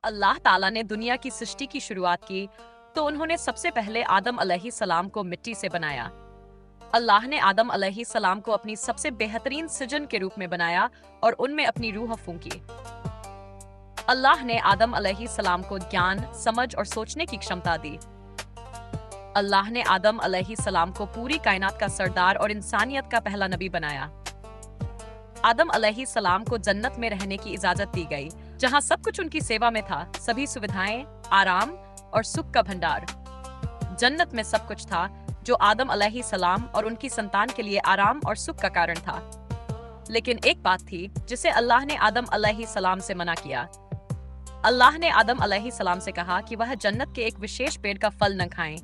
अल्लाह ताला ने दुनिया की सृष्टि की शुरुआत की तो उन्होंने सबसे पहले आदम अलैहिस्सलाम को मिट्टी से बनाया। अल्लाह ने आदम अलैहिस्सलाम को अपनी सबसे बेहतरीन सृजन के रूप में बनाया और उनमें अपनी रूह फूंकी। अल्लाह ने आदम अलैहिस्सलाम को ज्ञान, समझ और सोचने की क्षमता दी। अल्लाह ने आदम अलैहिस्सलाम को पूरी कायनात का सरदार और इंसानियत का पहला नबी बनाया। आदम अलैहिस्सलाम को जन्नत में रहने की इजाजत दी गई, जहां सब कुछ उनकी सेवा में था, सभी सुविधाएं, आराम और सुख का भंडार। जन्नत में सब कुछ था जो आदम अलैहिस्सलाम और उनकी संतान के लिए आराम और सुख का कारण था। लेकिन एक बात थी जिसे अल्लाह ने आदम अलैहिस्सलाम से मना किया। अल्लाह ने आदम अलैहिस्सलाम से कहा कि वह जन्नत के एक विशेष पेड़ का फल न खाएं।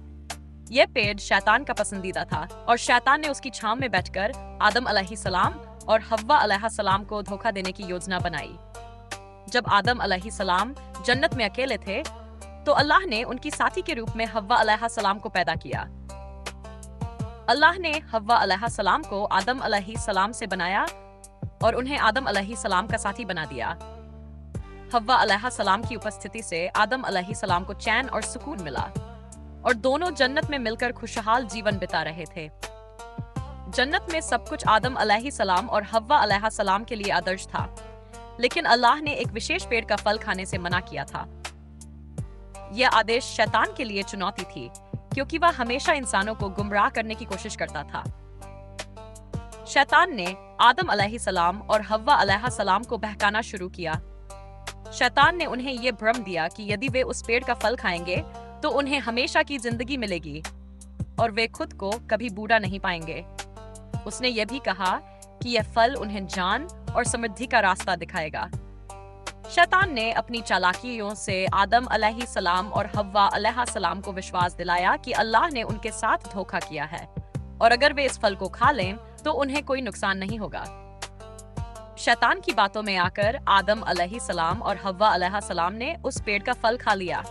यह पेड़ शैतान का पसंदीदा था और शैतान ने उसकी छांव में बैठकर आदम अलैहिस्सलाम और हव्वा अलैहिस्सलाम को धोखा देने की योजना बनाई। जब आदम अलैहिस्सलाम जन्नत में अकेले थे तो अल्लाह ने उनकी साथी के रूप में हव्वा अलैहिस्सलाम को पैदा किया। अल्लाह ने हव्वा अलैहिस्सलाम को आदम अलैहिस्सलाम से बनाया और उन्हें आदम अलैहिस्सलाम का साथी बना दिया। हव्वा अलैहिस्सलाम की उपस्थिति से आदम अलैहिस्सलाम को चैन और सुकून मिला और दोनों जन्नत में मिलकर खुशहाल जीवन बिता रहे थे। जन्नत में सब कुछ आदम अलैहिस्सलाम और हव्वा अलैहिस्सलाम के लिए आदर्श था, लेकिन अल्लाह ने एक विशेष पेड़ का फल खाने से मना किया था। यह आदेश शैतान के लिए चुनौती थी, क्योंकि वह हमेशा इंसानों को गुमराह करने की कोशिश करता था। शैतान ने आदम अलैहिस्सलाम और हव्वा अलैहिस्सलाम को बहकाना शुरू किया। शैतान ने उन्हें यह भ्रम दिया कि यदि वे उस पेड़ का फल खाएंगे तो उन्हें हमेशा की जिंदगी मिलेगी और वे खुद को कभी बूढ़ा नहीं पाएंगे। उसने यह भी कहा कि यह फल उन्हें जान और समृद्धि का रास्ता दिखाएगा। शैतान ने अपनी चालाकियों से आदम अलैहिस्सलाम और हव्वा अलैहिस्सलाम को विश्वास दिलाया कि अल्लाह ने उनके साथ धोखा किया है और अगर वे इस फल को खा लें तो उन्हें कोई नुकसान नहीं होगा। शैतान की बातों में आकर आदम अलैहिस्सलाम और हव्वा अलैहिस्सलाम ने उस पेड़ का फल खा लिया।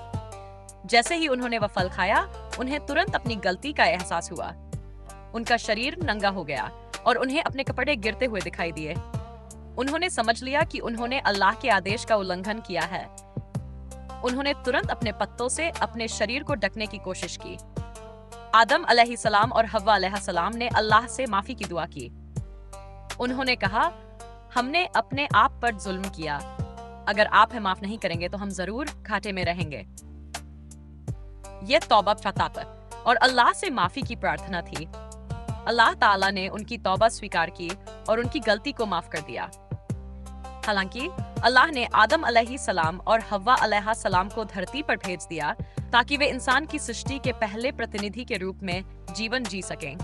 जैसे ही उन्होंने वह फल खाया, उन्हें तुरंत अपनी गलती का एहसास हुआ। उनका शरीर नंगा हो गया और उन्हें अपने कपड़े गिरते हुए दिखाई दिए। उन्होंने समझ लिया कि उन्होंने अल्लाह के आदेश का उल्लंघन किया है। उन्होंने तुरंत अपने पत्तों से अपने शरीर को ढकने की कोशिश की। आदम अलैहिस्सलाम और हव्वा अलैहिस्सलाम ने अल्लाह से माफी की दुआ की। उन्होंने कहा, हमने अपने आप पर जुल्म किया। अगर आप हमें माफ नहीं करेंगे तो हम जरूर घाटे में रहेंगे। यह तौबा फतात और अल्लाह से माफी की प्रार्थना थी। अल्लाह ताला ने उनकी तौबा स्वीकार की और उनकी गलती को माफ कर दिया। हालांकि अल्लाह ने आदम अलैहिस्सलाम और हव्वा अलैहिस्सलाम को धरती पर भेज दिया ताकि वे इंसान की सृष्टि के पहले प्रतिनिधि के रूप में जीवन जी सकें।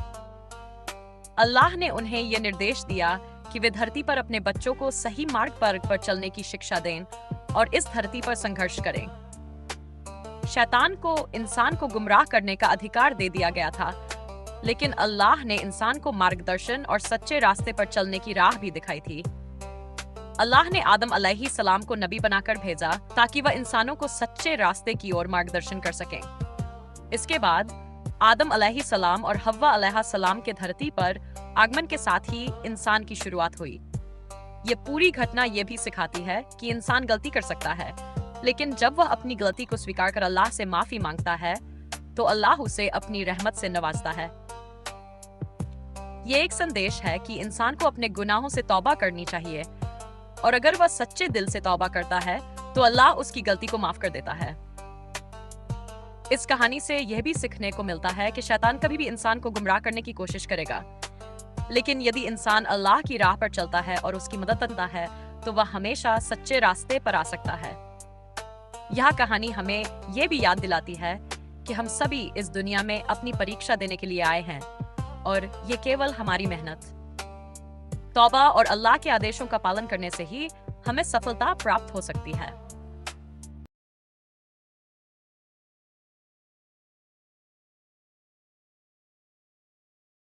अल्लाह ने उन्हें यह निर्देश दिया कि वे धरती पर अपने बच्चों को सही मार्ग पर चलने की शिक्षा दें और इस धरती पर संघर्ष करें। शैतान को इंसान को गुमराह करने का अधिकार दे दिया गया था, लेकिन अल्लाह ने इंसान को मार्गदर्शन और सच्चे रास्ते पर चलने की राह भी दिखाई थी। अल्लाह ने आदम अलैहिस्सलाम को नबी बनाकर भेजा ताकि वह इंसानों को सच्चे रास्ते की ओर मार्गदर्शन कर सकें। इसके बाद आदम अलैहिस्सलाम और हव्वा अलैहिस्सलाम के धरती पर आगमन के साथ ही इंसान की शुरुआत हुई। ये पूरी घटना ये भी सिखाती है कि इंसान गलती कर सकता है, लेकिन जब वह अपनी गलती को स्वीकार कर अल्लाह से माफी मांगता है तो अल्लाह उसे अपनी रहमत से नवाजता है। ये एक संदेश है कि इंसान को अपने गुनाहों से तौबा करनी चाहिए और अगर वह सच्चे दिल से तौबा करता है तो अल्लाह उसकी गलती को माफ कर देता है। इस कहानी से यह भी सीखने को मिलता है कि शैतान कभी भी इंसान को गुमराह करने की कोशिश करेगा, लेकिन यदि इंसान अल्लाह की राह पर चलता है और उसकी मदद करता है तो वह हमेशा सच्चे रास्ते पर आ सकता है। यह कहानी हमें यह भी याद दिलाती है कि हम सभी इस दुनिया में अपनी परीक्षा देने के लिए आए हैं और ये केवल हमारी मेहनत, तौबा और अल्लाह के आदेशों का पालन करने से ही हमें सफलता प्राप्त हो सकती है।